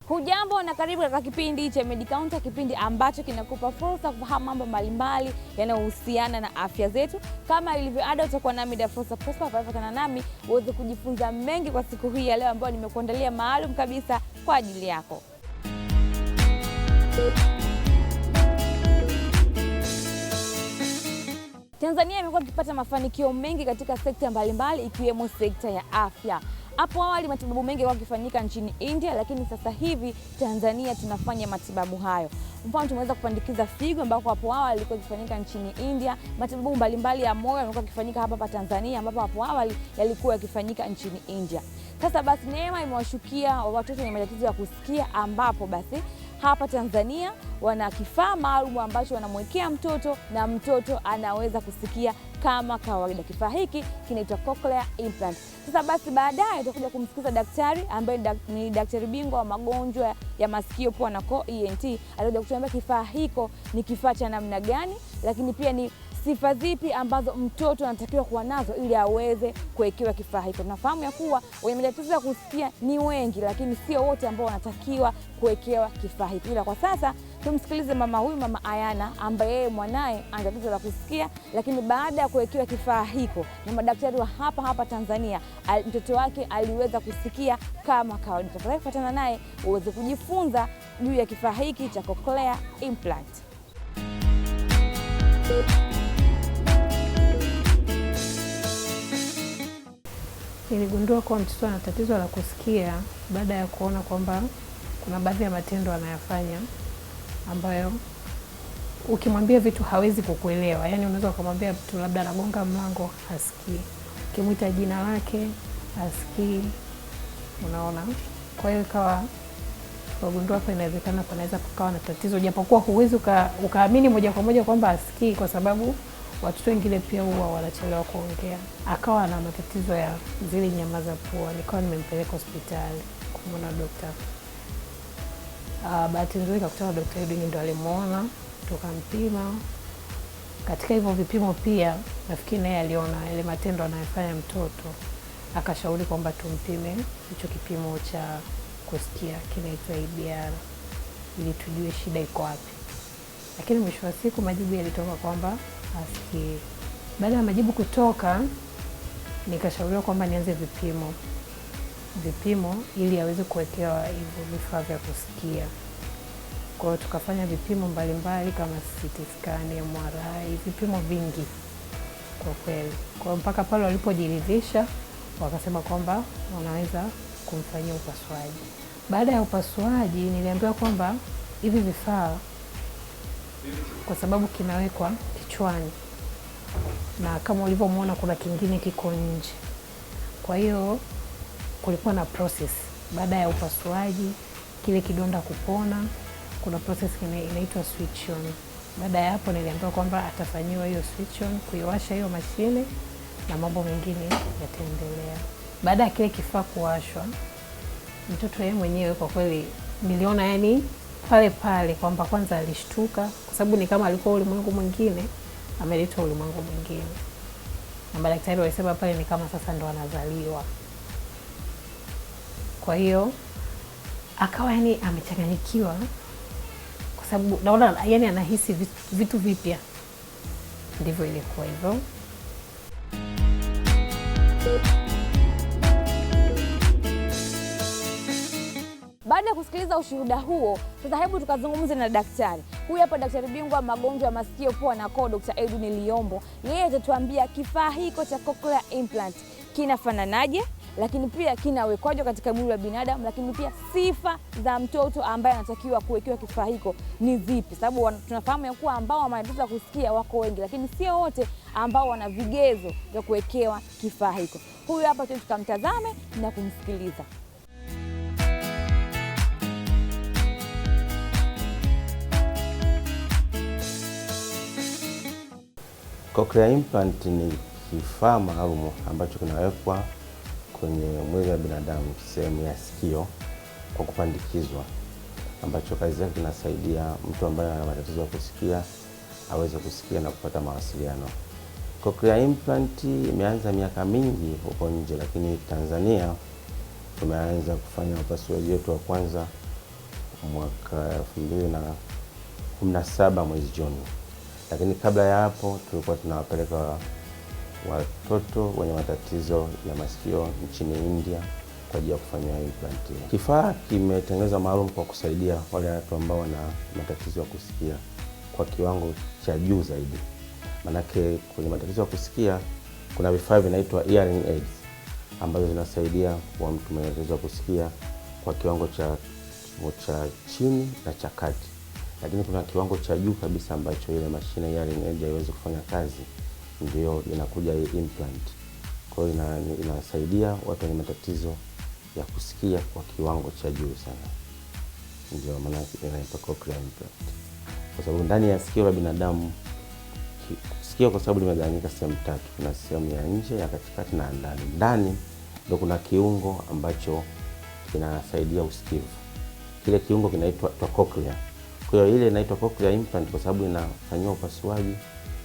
Hujambo na karibu katika kipindi cha Medicounter, kipindi ambacho kinakupa fursa kufahamu mambo mbalimbali yanayohusiana na afya zetu. Kama ilivyo ada, utakuwa nami Daktari pamoja nami uweze kujifunza mengi kwa siku hii ya leo ambayo nimekuandalia maalum kabisa kwa ajili yako. Tanzania imekuwa ikipata mafanikio mengi katika sekta mbalimbali ikiwemo sekta ya afya. Hapo awali matibabu mengi yalikuwa yakifanyika nchini India, lakini sasa hivi Tanzania tunafanya matibabu hayo. Mfano, tumeweza kupandikiza figo ambako hapo awali ilikuwa ikifanyika nchini India. Matibabu mbalimbali ya moyo yamekuwa yakifanyika hapa Tanzania ambapo hapo awali yalikuwa yakifanyika nchini India. Sasa basi neema imewashukia watoto wenye matatizo ya kusikia, ambapo basi hapa Tanzania wana kifaa maalum ambacho wanamwekea mtoto na mtoto anaweza kusikia kama kawaida. Kifaa hiki kinaitwa cochlear implant. Sasa basi baadaye tutakuja kumsikiza daktari ambaye ni daktari bingwa wa magonjwa ya masikio, pua na koo, ENT. Atakuja kutuambia kifaa hiko ni kifaa cha namna gani, lakini pia ni sifa zipi ambazo mtoto anatakiwa kuwa nazo ili aweze kuwekewa kifaa hiko. Tunafahamu ya kuwa wenye matatizo ya kusikia ni wengi, lakini sio wote ambao wanatakiwa kuwekewa kifaa hiki. Ila kwa sasa tumsikilize mama huyu, Mama Ayana, ambaye yeye mwanae ana tatizo la kusikia, lakini baada ya kuwekewa kifaa hiko na madaktari wa hapa Tanzania, mtoto wake aliweza kusikia kama kawaida. Tutafuatana naye uweze kujifunza juu ya kifaa hiki cha cochlear implant. Niligundua kwa mtoto ana tatizo la kusikia baada ya kuona kwamba kuna baadhi ya matendo anayafanya ambayo ukimwambia vitu hawezi kukuelewa. Yaani unaweza kumwambia mtu labda anagonga mlango hasikii, ukimwita jina lake hasikii, unaona. Kwa hiyo ikawa tukagundua hapa inawezekana panaweza kukawa na tatizo, japokuwa huwezi ukaamini moja kwa moja kwamba hasikii, kwa sababu watoto wengine pia huwa wanachelewa kuongea. Akawa na matatizo ya zile nyama za pua. Nikawa nimempeleka hospitali kumwona daktari. Bahati nzuri kakutana na Daktari Edwin, ndo alimuona, tukampima. Katika hivyo vipimo pia nafikiri naye aliona ile matendo anayofanya mtoto, akashauri kwamba tumpime hicho kipimo cha kusikia kinaitwa ABR ili tujue shida iko wapi. Lakini mwisho wa siku majibu yalitoka kwamba hasikii. Baada ya majibu kutoka, nikashauriwa kwamba nianze vipimo ili aweze kuwekewa hivyo vifaa vya kusikia. Kwa hiyo tukafanya vipimo mbalimbali kama CT scan, MRI, vipimo vingi kwa kweli. Kwa mpaka pale walipojiridhisha wakasema kwamba wanaweza kumfanyia upasuaji. Baada ya upasuaji niliambiwa kwamba hivi vifaa, kwa sababu kinawekwa kichwani na kama ulivyomuona kuna kingine kiko nje, kwa hiyo kulikuwa na process. Baada ya upasuaji kile kidonda kupona, kuna process inaitwa switch on. Baada ya hapo niliambiwa kwamba atafanyiwa hiyo switch on, kuiwasha hiyo mashine na mambo mengine yataendelea. Baada ya kile kifaa kuwashwa, mtoto yeye mwenyewe kwa kweli niliona yani pale kwamba kwanza alishtuka, kwa sababu ni kama alikuwa ulimwengu mwingine ameletwa ulimwengu mwingine. Na madaktari walisema pale ni kama sasa ndo anazaliwa. Kwa hiyo akawa yani amechanganyikiwa, kwa sababu naona yani anahisi vitu vipya. Ndivyo ilikuwa hivyo. Baada ya kusikiliza ushuhuda huo, sasa hebu tukazungumze na daktari. Huyu hapa daktari bingwa magonjwa ya masikio, pua na koo, Dr. Edwin Liombo. Yeye atatuambia kifaa hiko cha cochlear implant kinafananaje, lakini pia kinawekwaje katika mwili wa binadamu, lakini pia sifa za mtoto ambaye anatakiwa kuwekewa kifaa hiko ni zipi, sababu tunafahamu ya kuwa ambao wana matatizo ya kusikia wako wengi, lakini sio wote ambao wana vigezo vya kuwekewa kifaa hiko. Huyu hapa tukamtazame na kumsikiliza. Cochlear implant ni kifaa maalum ambacho kinawekwa kwenye mwili wa binadamu, sehemu ya sikio, kwa kupandikizwa, ambacho kazi yake kinasaidia mtu ambaye ana matatizo ya kusikia aweze kusikia na kupata mawasiliano. Cochlear implant imeanza miaka mingi huko nje, lakini Tanzania tumeanza kufanya upasuaji wetu wa kwanza mwaka 2017 mwezi Juni. Lakini kabla ya hapo tulikuwa tunawapeleka watoto wenye matatizo ya masikio nchini India kwa ajili ya kufanywa implant. Kifaa kimetengenezwa maalum kwa kusaidia wale watu ambao wana matatizo ya kusikia kwa kiwango cha juu zaidi. Manake kwenye matatizo ya kusikia kuna vifaa vinaitwa hearing aids ambazo zinasaidia kwa mtu mwenye matatizo ya kusikia kwa kiwango cha chini na cha kati. Lakini kuna kiwango cha juu kabisa ambacho ile mashine hearing aid haiwezi kufanya kazi, ndio inakuja hii implant. Kwa hiyo inasaidia watu wenye matatizo ya kusikia kwa kiwango cha juu sana. Ndio maana inaitwa cochlear implant. Kwa sababu ndani ya sikio la binadamu, sikio kwa sababu limegawanyika sehemu tatu. Kuna sehemu ya nje, ya katikati na ndani. Ndani ndio kuna kiungo ambacho kinasaidia usikivu. Kile kiungo kinaitwa cochlea. Kwa hiyo ile inaitwa cochlear implant kwa sababu inafanywa upasuaji,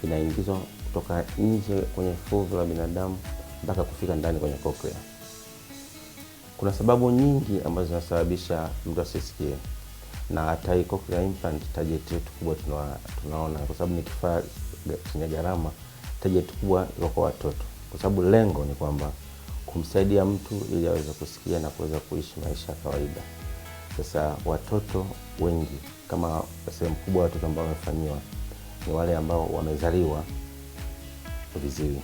inaingizwa kutoka nje kwenye fuvu la binadamu mpaka kufika ndani kwenye cochlea. Kuna sababu nyingi ambazo zinasababisha mtu asisikie, na hata hii cochlear implant target yetu kubwa tunaona kwa sababu ni kifaa chenye gharama, target kubwa iko kwa watoto, kwa sababu lengo ni kwamba kumsaidia mtu ili aweze kusikia na kuweza kuishi maisha ya kawaida. Sasa watoto wengi, kama sehemu kubwa watoto ambao wamefanyiwa ni wale ambao wamezaliwa vizuri.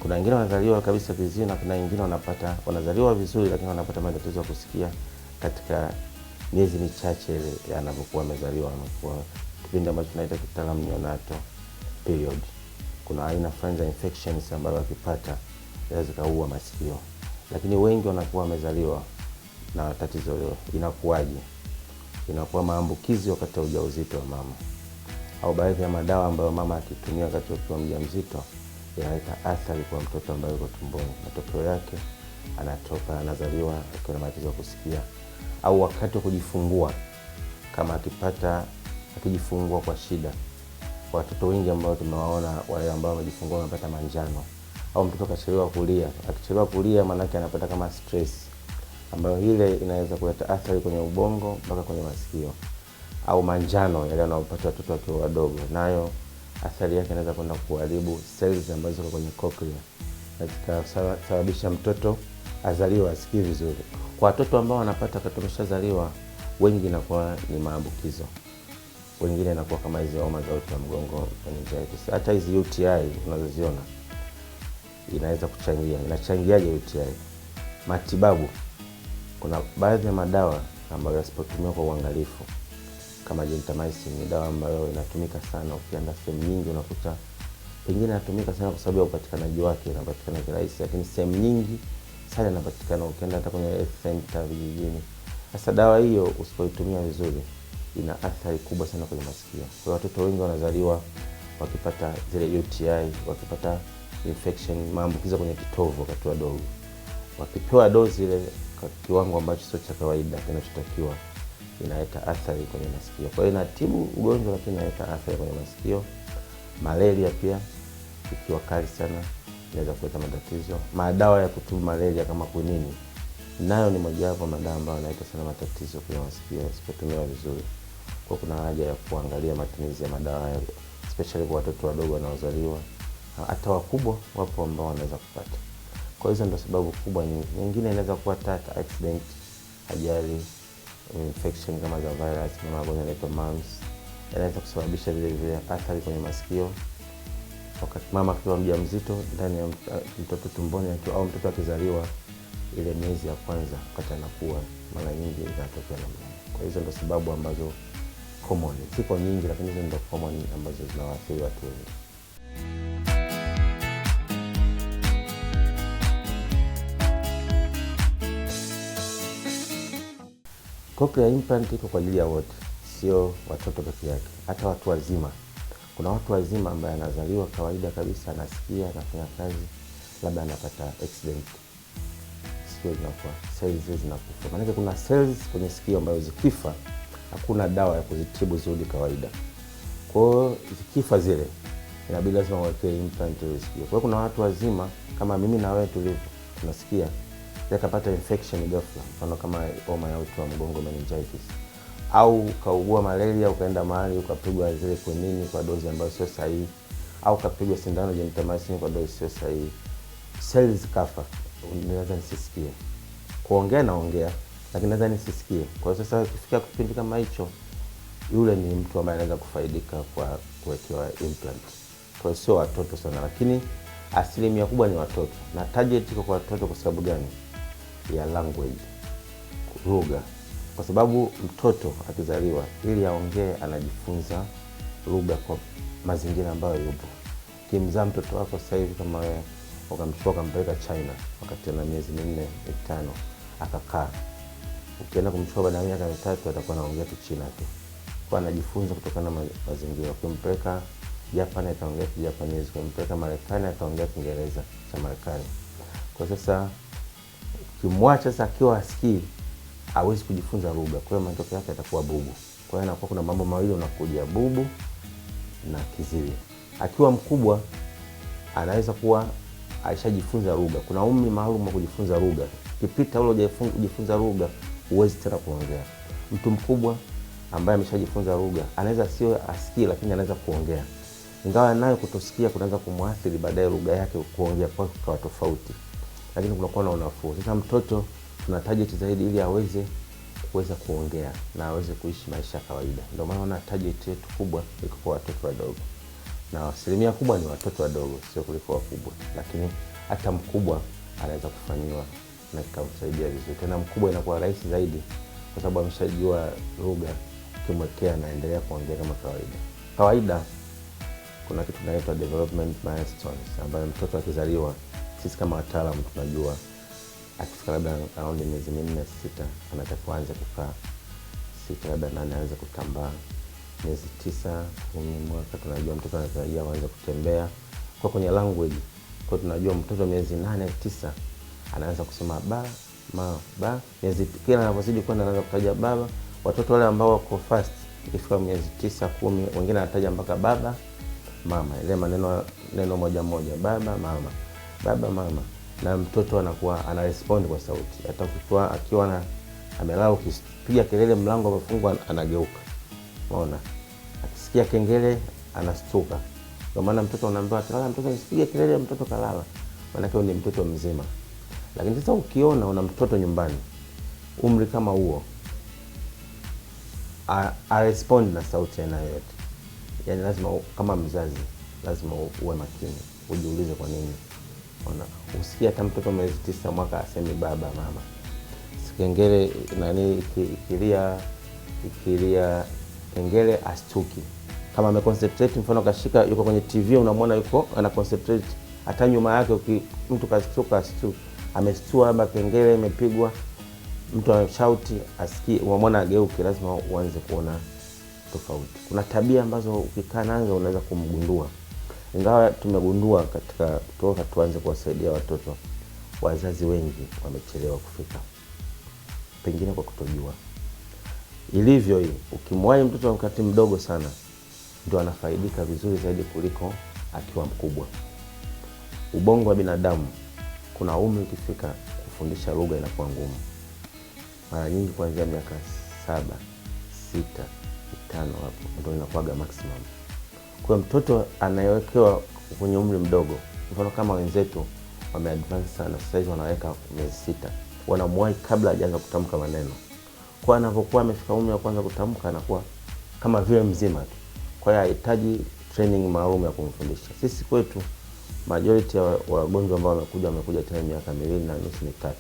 Kuna wengine wanazaliwa kabisa vizuri na kuna wengine wanazaliwa vizuri lakini wanapata matatizo ya kusikia katika miezi michache ile yanapokuwa wamezaliwa, anakuwa kipindi ambacho tunaita kitaalamu neonatal period. Kuna aina fulani za infections ambazo wakipata inaweza kaua masikio. Lakini wengi wanakuwa wamezaliwa na tatizo hilo. Inakuwaje? Inakuwa maambukizi wakati wa ujauzito wa mama, au baadhi ya madawa ambayo mama akitumia wakati akiwa mjamzito yanaleta athari kwa mtoto ambaye yuko tumboni. Matokeo yake anazaliwa akiwa na matatizo ya kusikia. Au wakati wa kujifungua, kama akijifungua kwa shida. Watoto wengi ambao tumewaona wale ambao wamejifungua wanapata manjano, au mtoto kachelewa kulia. Akichelewa kulia maana yake anapata kama stress, ambayo ile inaweza kuleta athari kwenye ubongo mpaka kwenye masikio. Au manjano yale yanayopata watoto wakiwa wadogo, nayo athari yake inaweza kwenda kuharibu cells ambazo ziko kwenye cochlea, na kusababisha mtoto azaliwe asikii vizuri. Kwa watoto ambao wanapata wakati wameshazaliwa, wengi inakuwa ni maambukizo. Wengine inakuwa kama hizo homa za uti wa mgongo, meningitis. Hata hizi UTI unazoziona inaweza kuchangia. Inachangiaje UTI? Matibabu. Kuna baadhi ya madawa ambayo yasipotumiwa kwa uangalifu, kama gentamicin, ni dawa ambayo inatumika sana. Ukienda sehemu nyingi unakuta pengine inatumika sana kwa sababu ya upatikanaji wake, inapatikana kirahisi, lakini sehemu nyingi sana inapatikana. Ukienda hata kwenye health center vijijini. Sasa dawa hiyo usipoitumia vizuri ina athari kubwa sana kwenye masikio. Kwa watoto wengi wanazaliwa wakipata zile UTI, wakipata infection, maambukizo kwenye kitovu wakati wadogo. Wakipewa dozi ile kwa kiwango ambacho sio cha kawaida kinachotakiwa, inaleta athari kwenye masikio. Kwa hiyo inatibu ugonjwa lakini inaleta athari kwenye masikio. Malaria pia ikiwa kali sana inaweza kuleta matatizo. Madawa ya kutibu malaria kama quinine, nayo ni mojawapo madawa ambayo yanaleta sana matatizo kwenye masikio yasipotumiwa vizuri. Kwa kuna haja ya kuangalia matumizi ya madawa haya, especially kwa watoto wadogo wanaozaliwa. Hata wakubwa wapo ambao wanaweza kupata. Kwa hizo ndio sababu kubwa nyingi. Nyingine inaweza kuwa accident, ajali, infection kama za virus, kama magonjwa yanaitwa mumps, yanaweza kusababisha vile athari kwenye masikio. Wakati mama akiwa mjamzito, ndani ya mtoto tumboni au mtoto akizaliwa, ile miezi ya kwanza wakati anakuwa, mara nyingi inatokea namna. Kwa hizo ndio sababu ambazo common. Ziko nyingi lakini hizo ndio common ambazo zinawaathiri watu wengi. Cochlear implant iko kwa ajili ya wote, sio watoto pekee yake, hata watu wazima. Kuna watu wazima ambao anazaliwa kawaida kabisa, anasikia, anafanya kazi, labda anapata accident, sikio linakuwa, cells zinakufa. Maana kuna cells kwenye sikio ambazo zikifa hakuna dawa ya kuzitibu zuri kawaida. Kwa hiyo zikifa zile, inabidi lazima waweke implant ile sikio. Kwa hiyo kuna watu wazima kama mimi na wewe tulivyo, tunasikia yakapata infection ghafla, mfano kama homa ya uti wa mgongo, meningitis, au ukaugua malaria ukaenda mahali ukapigwa zile quinini kwa dozi ambayo sio sahihi, au ukapigwa sindano gentamicin kwa dozi sio sahihi, cells zikafa, naweza nisisikie. Kuongea naongea, lakini naweza nisisikie. Kwa hiyo sasa ukifika kipindi kama hicho, yule ni mtu ambaye anaweza kufaidika kwa kuwekewa implant. Kwa hiyo sio watoto sana, lakini asilimia kubwa ni watoto. Na target iko kwa watoto kwa sababu gani? Ya language, lugha. Kwa sababu mtoto akizaliwa ili aongee anajifunza lugha kwa mazingira ambayo yupo. Kimzaa mtoto wako sasa hivi kama wewe ukamchukua ukampeleka China wakati ana miezi 4 5 akakaa, ukienda kumchukua baada ya miaka 3 atakuwa anaongea Kichina tu. Kwa anajifunza kutokana na mazingira. Ukimpeleka Japan ataongea Kijapanese, ukimpeleka Marekani ataongea Kiingereza cha Marekani. Kwa sasa ukimwacha sasa akiwa asikii, hawezi kujifunza lugha. Kwa hiyo matokeo yake atakuwa bubu. Kwa hiyo inakuwa kuna mambo mawili unakuja, bubu na kiziwi. Akiwa mkubwa anaweza kuwa alishajifunza lugha. Kuna umri maalum wa kujifunza lugha. Ukipita ule hujajifunza lugha, huwezi tena kuongea. Mtu mkubwa ambaye ameshajifunza lugha anaweza sio asikii, lakini anaweza kuongea. Ingawa nayo kutosikia kunaweza kumwathiri baadaye lugha yake kuongea kwa tofauti. Lakini kunakuwa na unafuu. Sasa mtoto tuna target zaidi ili kuweza kuongea na aweze kuishi maisha kawaida. Ndio maana na target yetu kubwa iko kwa watoto wadogo. Na asilimia kubwa ni watoto wadogo, sio kuliko wakubwa. Lakini hata mkubwa anaweza kufanyiwa na kumsaidia vizuri. Tena mkubwa inakuwa rahisi zaidi kwa sababu ameshajua lugha, kimwekea na endelea kuongea kama kawaida. Kawaida kuna kitu kinaitwa development milestones ambayo mtoto akizaliwa sisi kama wataalamu tunajua akifika labda around miezi 4 6 anatakiwa aanze kukaa, 6 labda 8 aanze kutambaa, miezi 9 10 mwaka tunajua mtoto anatarajia aanze kutembea kwa kwenye language. Kwa tunajua mtoto miezi 8 9 anaanza kusema ba ma ba, miezi kila anapozidi kwenda anaanza kutaja baba. Watoto wale ambao wako fast ikifika miezi 9 10 wengine anataja mpaka baba mama, ile neno moja moja, baba mama, baba mama. Na mtoto anakuwa anarespond kwa sauti. Hata akiwa amelala ukipiga kelele mlango umefungwa anageuka. Unaona? Akisikia kengele anastuka. Kwa maana mtoto unaambiwa atalala, mtoto asipige kelele, mtoto kalala. Maana yake ni mtoto mzima. Lakini sasa ukiona una mtoto nyumbani umri kama huo, a respond na sauti aina yoyote. Yaani lazima kama mzazi lazima uwe makini, ujiulize kwa nini. Usikia hata mtoto miezi 9 mwaka asemi baba mama. Kengele nani ikilia kengele astuki. Kama ameconcentrate, mfano kashika yuko kwenye TV unamwona yuko ana concentrate, hata nyuma yake mtu kastuka astuki. Amestua labda kengele imepigwa, mtu anashauti asikii, unamwona ageuke, lazima uanze kuona tofauti. Kuna tabia ambazo ukikaa nazo unaweza kumgundua. Ingawa tumegundua katika kutoka tuanze kuwasaidia watoto, wazazi wengi wamechelewa kufika, pengine kwa kutojua. Ilivyo hii, ukimwahi mtoto wakati mdogo sana ndio anafaidika vizuri zaidi kuliko akiwa mkubwa. Ubongo wa binadamu kuna umri ukifika kufundisha lugha inakuwa ngumu. Mara nyingi kuanzia miaka 7, 6, 5 hapo ndio inakuwa maximum. Kwa mtoto anayewekewa kwenye umri mdogo, mfano kama wenzetu wameadvance sana, sasa hivi wanaweka miezi 6, wanamwahi kabla hajaanza kutamka maneno. Kwa anapokuwa amefika umri wa kwanza kutamka anakuwa kama vile mzima tu. Kwa hiyo hahitaji training maalum ya kumfundisha. Sisi kwetu majority ya wagonjwa ambao wamekuja tena miaka 2 na nusu 3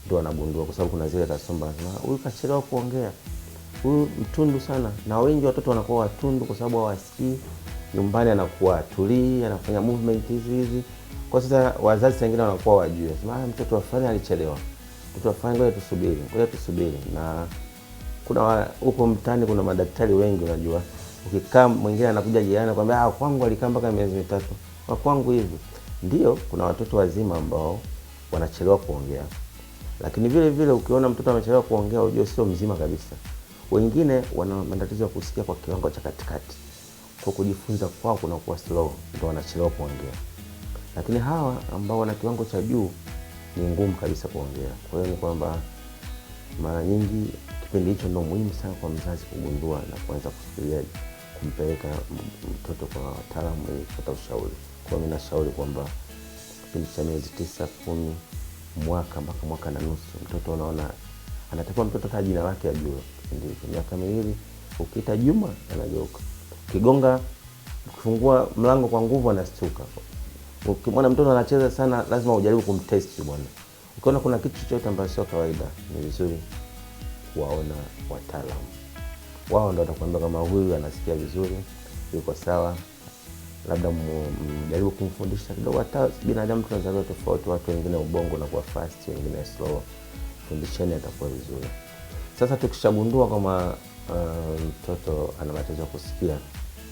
ndio wanagundua, kwa sababu kuna zile kasumba na huyu kachelewa kuongea, huyu mtundu sana. Na wengi watoto wanakuwa watundu kwa sababu hawasikii. Nyumbani anakuwa tulii, anafanya movement hizi. Kwa sasa wazazi wengine wanakuwa wajue, sema mtoto afanye alichelewa, mtoto afanye, ngoja tusubiri. Na kuna huko mtaani kuna madaktari wengi unajua, ukikaa mwingine anakuja jirani anakuambia kwangu alikaa mpaka miezi 3, kwa kwangu hivi. Ndio kuna watoto wazima ambao wanachelewa kuongea, lakini vile vile ukiona mtoto amechelewa kuongea ujue sio mzima kabisa. Wengine wana matatizo ya kusikia kwa kiwango cha katikati, kwa kujifunza kwao kunakuwa slow, ndio wanachelewa kuongea. Lakini hawa ambao wana kiwango cha juu ni ngumu kabisa kuongea. Kwa hiyo ni kwamba mara nyingi kipindi hicho ndio muhimu sana kwa mzazi kugundua na kuanza kufikiria kumpeleka mtoto kwa wataalamu ili kupata ushauri. Kwa mimi nashauri kwamba kipindi cha miezi 9, 10, mwaka mpaka mwaka na nusu, mtoto unaona anatakiwa mtoto hata jina lake ajue. Kipindi cha miaka miwili ukiita Juma anageuka. Kigonga kufungua mlango kwa nguvu anastuka. Ukimwona mtoto anacheza sana lazima ujaribu kumtest bwana. Ukiona kuna kitu chochote ambacho sio kawaida, ni vizuri kuwaona wataalamu. Wao ndio watakwambia kama huyu anasikia vizuri, yuko sawa. Labda mjaribu kumfundisha kidogo. Hata binadamu tunazaliwa tofauti, watu wengine ubongo na kuwa fast, wengine slow. Fundisheni atakuwa vizuri. Sasa tukishagundua kama mtoto ana matatizo ya kusikia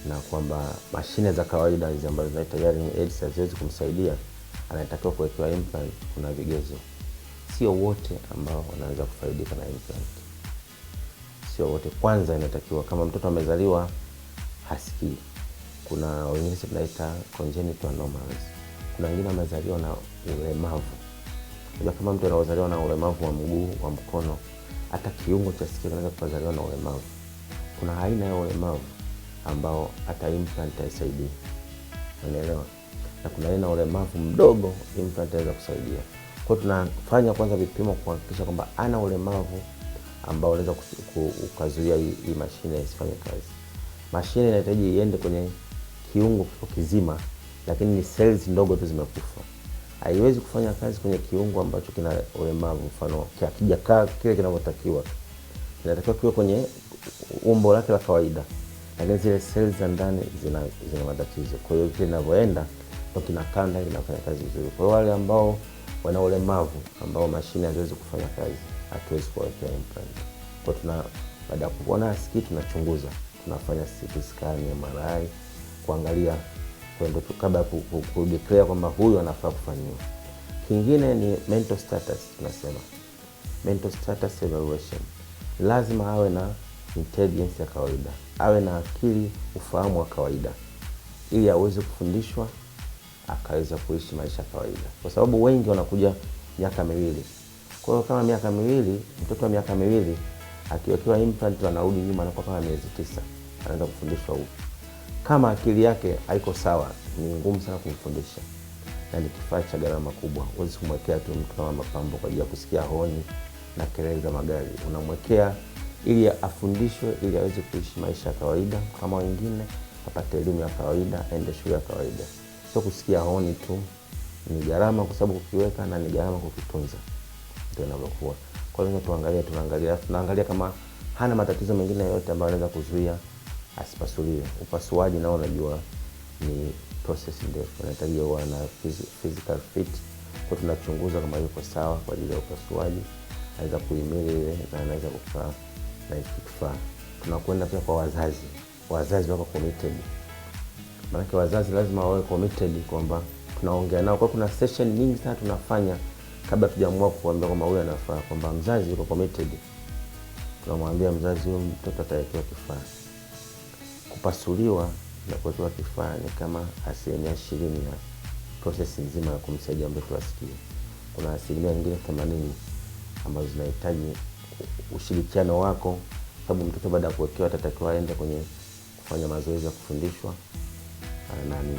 na kwamba mashine za kawaida hizi ambazo zinaitwa hearing aids haziwezi kumsaidia, anatakiwa kuwekewa implant. Kuna vigezo. Sio wote ambao wanaweza kufaidika na implant. Sio wote. Kwanza inatakiwa kama mtoto amezaliwa hasikii. Kuna wengine tunaita congenital anomalies. Kuna wengine wamezaliwa na ulemavu. Kama mtu anazaliwa na ulemavu wa mguu, wa mkono, hata kiungo cha sikio kinaweza kuzaliwa na ulemavu. Kuna aina ya ulemavu ambao hata implant haisaidii. Unaelewa? Na kuna aina ya ulemavu mdogo implant inaweza kusaidia. Kwa tunafanya kwanza vipimo kuhakikisha kwamba ana ulemavu ambao unaweza ukazuia hii mashine isifanye kazi. Mashine inahitaji iende kwenye kiungo kizima, lakini ni cells ndogo tu zimekufa. Haiwezi kufanya kazi kwenye kiungo ambacho kina ulemavu, mfano hakijakaa kile kinavyotakiwa. Inatakiwa kiwe kwenye umbo lake la kawaida, lakini zile cells za ndani zina matatizo. Kwa hiyo kile kinavyoenda ndio kinakaa ndani kinafanya kazi vizuri. Kwa hiyo wale ambao wana ulemavu ambao mashine haziwezi kufanya kazi, hatuwezi kuwekea implant. Kwa baada ya kuona asikii tunachunguza. Tunafanya CT scan, MRI kuangalia kwenda kabla kudeclare kwamba huyu anafaa kufanywa. Kingine ni mental status. Tunasema mental status evaluation. Lazima awe na intelligence ya kawaida, awe na akili, ufahamu wa kawaida, ili aweze kufundishwa akaweza kuishi maisha ya kawaida. Kwa sababu wengi wanakuja miaka miwili. Kwa hiyo kama miaka miwili, mtoto wa miaka miwili akiwekewa implant anarudi nyuma anakuwa kama miezi 9, anaanza kufundishwa huko. Kama akili yake haiko sawa, ni ngumu sana kumfundisha. Na ni kifaa cha gharama kubwa. Huwezi kumwekea tu mtu kama mapambo kwa ajili ya kusikia honi na kelele za magari. Unamwekea ili afundishwe, ili aweze kuishi maisha ya kawaida kama wengine, apate elimu ya kawaida, aende shule ya kawaida. Sio kusikia honi tu. Ni gharama kwa sababu kukiweka, na ni gharama kukitunza. Ndio inavyokuwa. Kwa hiyo tunaangalia kama hana matatizo mengine yote ambayo yanaweza kuzuia asipasuliwe. Upasuaji nao unajua ni process ndefu. Unahitaji uwe na physical fit. Kwa tunachunguza kama yuko sawa kwa ajili ya upasuaji, anaweza kuhimili ile na anaweza kukaa na kifaa. Tunakwenda pia kwa wazazi. Wazazi wako committed. Maana wazazi lazima wawe committed kwamba tunaongea nao. Kwa kuna session nyingi sana tunafanya kabla tujaamua kuambia kwamba huyu anafaa, kwamba mzazi yuko committed. Tunamwambia mzazi huyu mtoto atawekewa kifaa. Kupasuliwa na kuwekewa kifaa ni kama 20% ya process nzima ya kumsaidia mtoto asikie. Kuna 80% ambazo zinahitaji ushirikiano wako, sababu mtoto baada ya kuwekewa atatakiwa aende kwenye kufanya mazoezi ya kufundishwa, na ni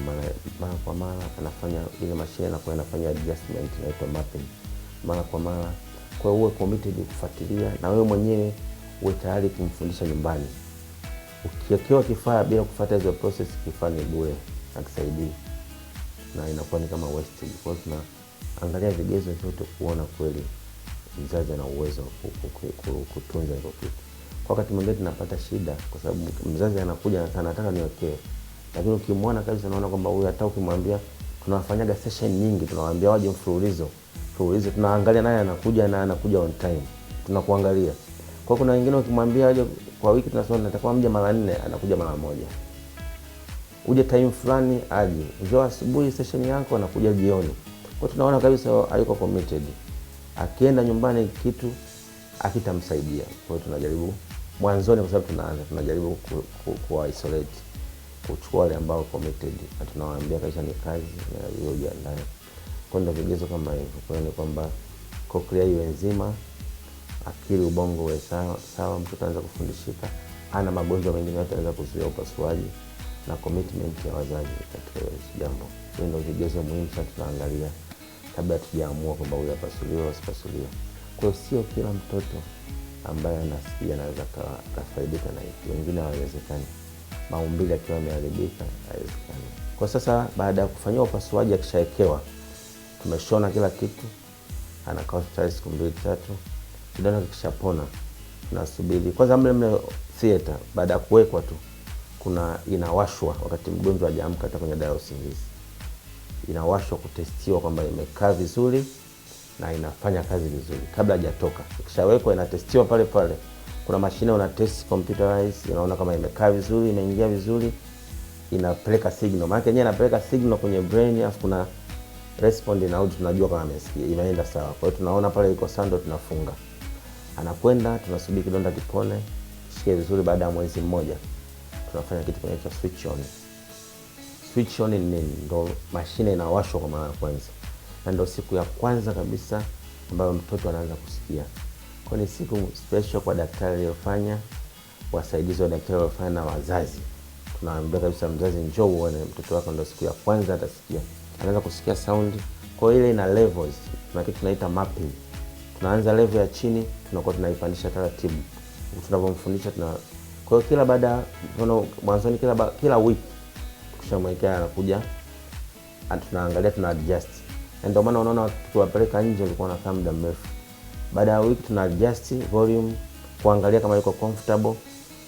mara kwa mara anafanya ile mashine na kwa anafanya adjustment inaitwa mapping mara kwa mara. Kwa hiyo uwe committed kufuatilia, na wewe mwenyewe uwe tayari kumfundisha nyumbani. Ukiwekewa kifaa bila kufuata hizo process, kifaa ni bure, hakisaidii na inakuwa ni kama wasted. Kwa hiyo tunaangalia vigezo vyote kuona kweli mzazi ana uwezo kutunza hizo kitu. Kwa wakati mwingine tunapata shida kwa sababu mzazi anakuja na anataka niwekee, lakini ukimwona kabisa unaona kwamba huyu, hata ukimwambia, tunafanyaga session nyingi, tunawaambia waje mfululizo, tunaangalia naye anakuja on time, tunakuangalia. Kwa kuna wengine ukimwambia waje kwa wiki, tunasema nataka mje mara 4, anakuja mara 1. Uje time fulani aje, njoo asubuhi session yako, anakuja jioni. Kwa tunaona kabisa hayuko committed. Akienda nyumbani kitu akitamsaidia. Kwa hiyo tunajaribu mwanzoni, kwa sababu tunajaribu ku isolate, kuchukua wale ambao committed, na tunawaambia kabisa ni kazi na hiyo jiandae. Kwa ndio vigezo kama hivyo. Kwa hiyo ni kwamba cochlea iwe nzima, akili ubongo uwe sawa, mtoto anaweza kufundishika, ana magonjwa mengine yote anaweza kuzuia upasuaji, na commitment ya wazazi katika hiyo jambo. Hiyo ndio vigezo muhimu sana tunaangalia kabla tujaamua kwamba huyu apasuliwe au asipasuliwe. Kwa hiyo sio kila mtoto ambaye anasikia anaweza kafaidika na hiki, wengine hawawezekani. Maumbile akiwa yameharibika haiwezekani. Kwa sasa baada ya kufanyia upasuaji, akishaekewa, tumeshona kila kitu, anakaa hospitali siku 2-3, kidonda kikishapona tunasubiri kwanza mle theater. Baada ya kuwekwa tu inawashwa wakati mgonjwa hajaamka hata kwenye dawa ya usingizi, inawashwa kutestiwa kwamba imekaa vizuri na inafanya kazi vizuri kabla hajatoka. Ikishawekwa inatestiwa pale pale. Kuna mashine una test computerized, inaona kama imekaa vizuri, imeingia vizuri, inapeleka signal. Maana yenyewe inapeleka signal kwenye brain, afu kuna respond na audio, tunajua kama amesikia, imeenda sawa. Kwa hiyo tunaona pale iko sawa, ndo tunafunga. Anakwenda, tunasubiri kidonda kipone, kishike vizuri. Baada ya mwezi mmoja tunafanya kitu kinaitwa switch on. Switch on ni nini? Ndo mashine inawashwa kwa mara ya kwanza, na ndo siku ya kwanza kabisa ambayo mtoto anaanza kusikia. Kwa ni siku special kwa daktari aliyofanya, wasaidizi wa daktari waliofanya, na wazazi. Tunaambia kabisa mzazi, njoo uone mtoto wako, ndo siku ya kwanza atasikia. Anaanza kusikia sound. Kwa hiyo ile ina levels, kuna kitu tunaita mapping. Tunaanza level ya chini, tunakuwa tunaipandisha taratibu tunapomfundisha. Kwa hiyo kila baada mwanzoni, kila wiki tukishamwekea anakuja, tunaangalia, tuna adjust. Ndio maana unaona tukiwapeleka nje walikuwa wanakaa muda mrefu. Baada ya wiki tuna adjust volume, kuangalia kama yuko comfortable.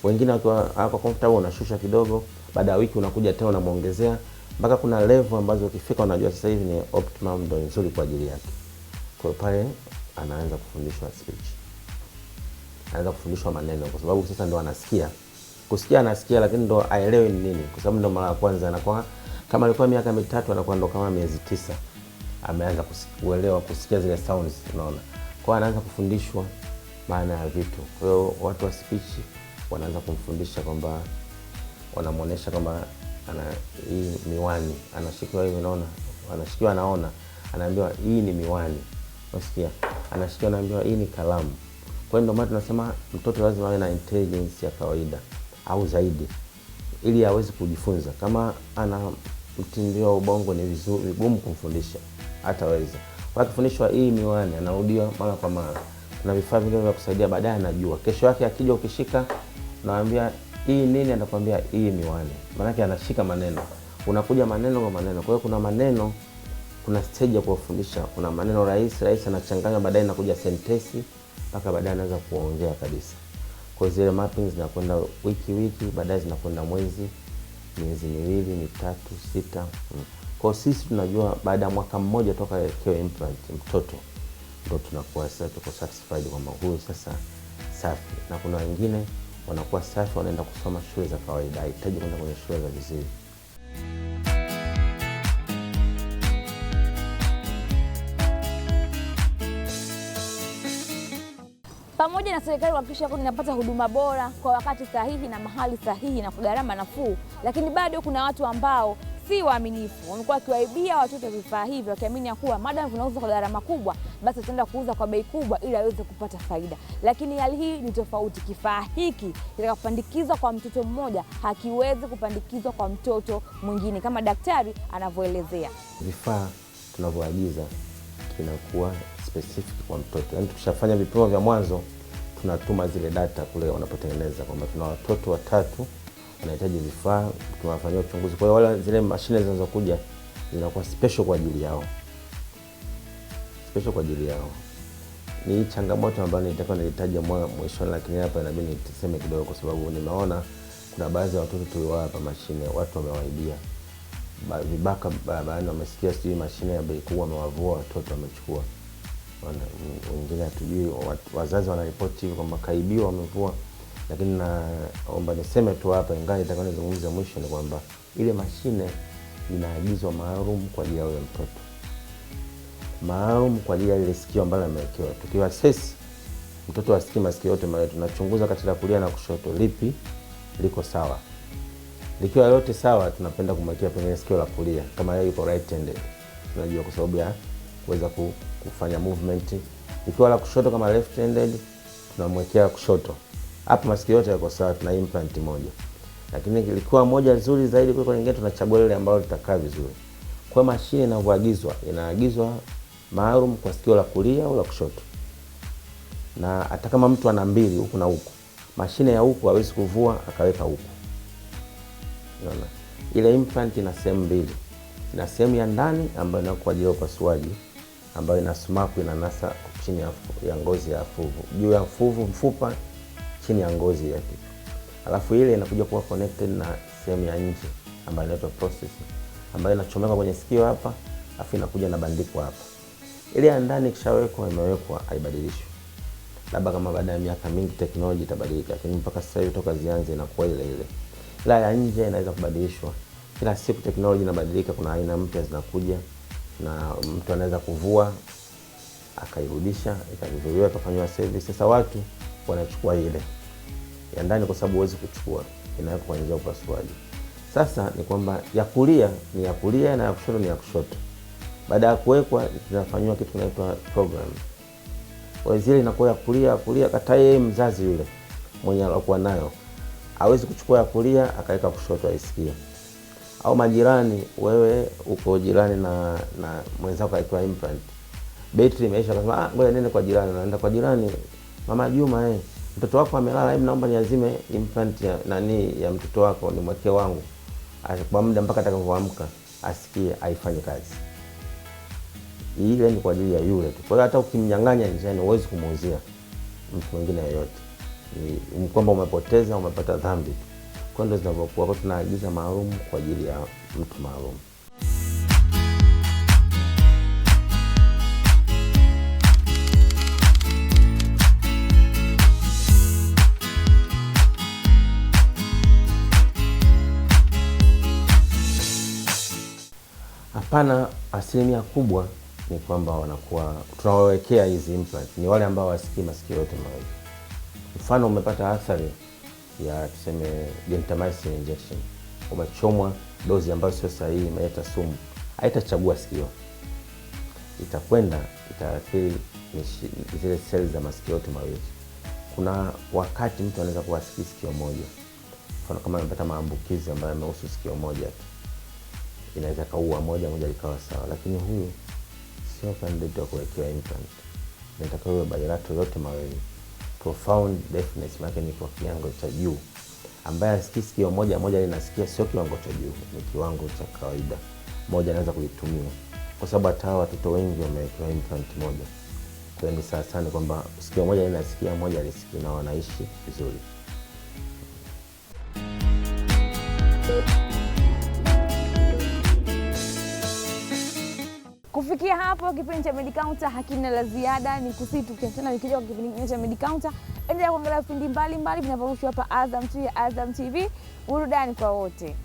Wengine wakiwa hako comfortable unashusha kidogo. Baada ya wiki unakuja tena unamuongezea mpaka kuna level ambazo ukifika unajua sasa hivi ni optimum, ndio nzuri kwa ajili yake. Kwa hiyo pale anaanza kufundishwa speech, anaanza kufundishwa maneno, kwa sababu sasa ndo anasikia. Kusikia anasikia, lakini ndo aelewe ni nini, kwa sababu ndo mara ya kwanza. Anakuwa kama alikuwa miaka 3, anakuwa ndo kama miezi 9 ameanza kuelewa, kusikia zile sounds, unaona. Kwa hiyo anaanza kufundishwa maana ya vitu. Kwa hiyo watu wa speech wanaanza kumfundisha kwamba, wanamuonesha kwamba hii miwani anashikiwa hivi, unaona, anashikiwa, anaona, anaambiwa hii ni miwani, unasikia, anashikiwa, anaambiwa hii ni kalamu. Kwa hiyo ndio maana tunasema mtoto lazima awe na intelligence ya kawaida au zaidi, ili aweze kujifunza. Kama ana mtindio wa ubongo ni vigumu kumfundisha, hataweza. Kwa kufundishwa hii miwani, anarudiwa mara kwa mara. Kuna vifaa vingine vya kusaidia, baadaye anajua. Kesho yake akija, ukishika naambia hii nini, anakuambia hii miwani. Maana yake anashika maneno. Unakuja maneno kwa maneno. Kwa hiyo kuna maneno, kuna stage ya kufundisha. Kuna maneno rahisi anachanganya, baadaye inakuja sentensi, mpaka baadaye anaanza kuongea kabisa. Kwa zile mappings zinakwenda wiki, baadaye zinakwenda mwezi, miezi 2, 3, 6. Kwa sisi tunajua baada ya mwaka mmoja toka awekewe implant mtoto, ndio tunakuwa sasa tuko satisfied kwamba huyu sasa safi. Na kuna wengine wanakuwa safi, wanaenda kusoma shule za kawaida, hahitaji kwenda kwenye shule za vizuri. Pamoja na serikali kuhakikisha kwamba inapata huduma bora kwa wakati sahihi na mahali sahihi na kwa gharama nafuu, lakini bado kuna watu ambao si waaminifu. Wamekuwa wakiwaibia watoto vifaa hivi, wakiamini kuwa madam vinauzwa kwa gharama kubwa, basi ataenda kuuza kwa bei kubwa ili aweze kupata faida. Lakini hali hii ni tofauti. Kifaa hiki kitakapandikizwa kwa mtoto mmoja, hakiwezi kupandikizwa kwa mtoto mwingine, kama daktari anavyoelezea. Vifaa tunavyoagiza kinakuwa specific kwa mtoto. Yaani tukishafanya vipimo vya mwanzo, tunatuma zile data kule wanapotengeneza kwamba tuna watoto 3 wanahitaji vifaa, tunawafanyia uchunguzi. Kwa hiyo wale zile mashine zinazokuja zinakuwa special kwa ajili yao. Special kwa ajili yao. Ni changamoto ambayo nilitaja mwishoni, lakini hapa inabidi niseme kidogo, kwa sababu nimeona kuna baadhi ya watoto tuliwapa mashine, watu wamewaibia. Vibaka baadhi wamesikia sijui mashine ya bei kubwa, wamewavua watoto, wamechukua. Wengine hatujui, wazazi wanaripoti kwamba kaibiwa, wamevua. Lakini naomba niseme tu hapa, ingawa nitakwenda kuzungumza mwisho, ni kwamba ile mashine inaagizwa maalum kwa ajili ya yule mtoto, maalum kwa ajili ya ile sikio ambalo amewekewa. Tukiwa assess mtoto asikii masikio yote mawili, tunachunguza kati ya kulia na kushoto, lipi liko sawa. Likiwa yote sawa, tunapenda kumwekea pengine sikio la kulia, kama yeye yuko right handed, tunajua kwa sababu ya kuweza kufanya movement. Ikiwa la kushoto kama left handed, tunamwekea kushoto. Hapa masikio yote yako sawa, tuna implant moja. Lakini ilikuwa moja nzuri zaidi kuliko nyingine, tunachagua ile ambayo litakaa vizuri. Kwa mashine inaagizwa maalum kwa sikio la kulia au la kushoto. Na hata kama mtu ana mbili huku na huku, mashine ya huku hawezi kuvua akaweka huku. Unaona? Ile implant ina sehemu mbili. Ina sehemu ya ndani ambayo ni kwa ajili ya upasuaji, ambayo ina sumaku inanasa chini ya ngozi ya fuvu, juu ya fuvu mfupa, chini ya ngozi ya kichwa. Alafu ile inakuja kuwa connected na sehemu ya nje ambayo inaitwa process, ambayo inachomeka kwenye sikio hapa, alafu inakuja na bandiko hapa. Ile ya ndani ikishawekwa, imewekwa, haibadilishwi. Labda kama baada ya miaka mingi teknolojia itabadilika, lakini mpaka sasa hivi toka zianze inakuwa ile ile. Ila ya nje inaweza kubadilishwa. Kila siku teknolojia inabadilika, kuna aina mpya zinakuja, na mtu anaweza kuvua akairudisha, ikavivuliwa, ikafanywa service. Sasa watu wanachukua ile ya ndani kwa sababu huwezi kuchukua, inawekwa kwa njia ya upasuaji. Sasa ni kwamba ya kulia ni ya kulia na ya kushoto ni ya kushoto. Baada ya kuwekwa tunafanywa kitu kinaitwa program. Kwa zile inakuwa ya kulia kata yeye mzazi yule mwenye alikuwa nayo hawezi kuchukua ya kulia akaweka kushoto aisikie. Au majirani, wewe uko jirani na mwenzako akiwa implant. Battery imeisha, akasema ngoja nende kwa jirani, naenda kwa jirani. Mama Juma, mtoto wako amelala, hebu naomba niazime implant ya mtoto wako nimwekee wangu. Kwa muda mpaka atakapoamka asikie, haifanye kazi. Ile ni kwa ajili ya yule tu. Kwa hiyo hata ukimnyang'anya njiani huwezi kumuuzia mtu mwingine yeyote. Ni kwamba umepata dhambi. Kwa hiyo ndio zinavyokuwa, tunaagiza maalum kwa ajili ya mtu maalum. Hapana, asilimia kubwa ni kwamba wanakuwa tunawawekea hizi implant ni wale ambao wasikii masikio yote mawili. Mfano umepata athari ya tuseme gentamicin injection, umechomwa dozi ambayo sio sahihi, imeleta sumu, haitachagua sikio, itakwenda itaathiri zile seli za masikio yote mawili. Kuna wakati mtu anaweza kuwa asikii sikio moja, mfano kama amepata maambukizi ambayo yamehusu sikio moja tu, inaweza kaua moja likawa sawa, lakini huyu sio candidate wa kuwekewa implant. Inataka iwe bilateral yote mawili. Profound deafness maana ni kwa kiwango cha juu, ambaye asikii sikio moja linasikia, sio kiwango cha juu, ni kiwango cha kawaida, moja anaweza kuitumia. Kwa sababu hata watoto wengi wamewekewa implant moja. Kwa hiyo ni sasa ni kwamba sikio moja linasikia, moja lisikii, na wanaishi vizuri. Kufikia hapo kipindi cha Medicounter hakina la ziada, ni kusii tukiachana nikija kwa kipindi cha Medicounter. Endelea kuangalia vipindi mbalimbali vinavyorushwa hapa Azam TV, Azam TV, burudani kwa wote.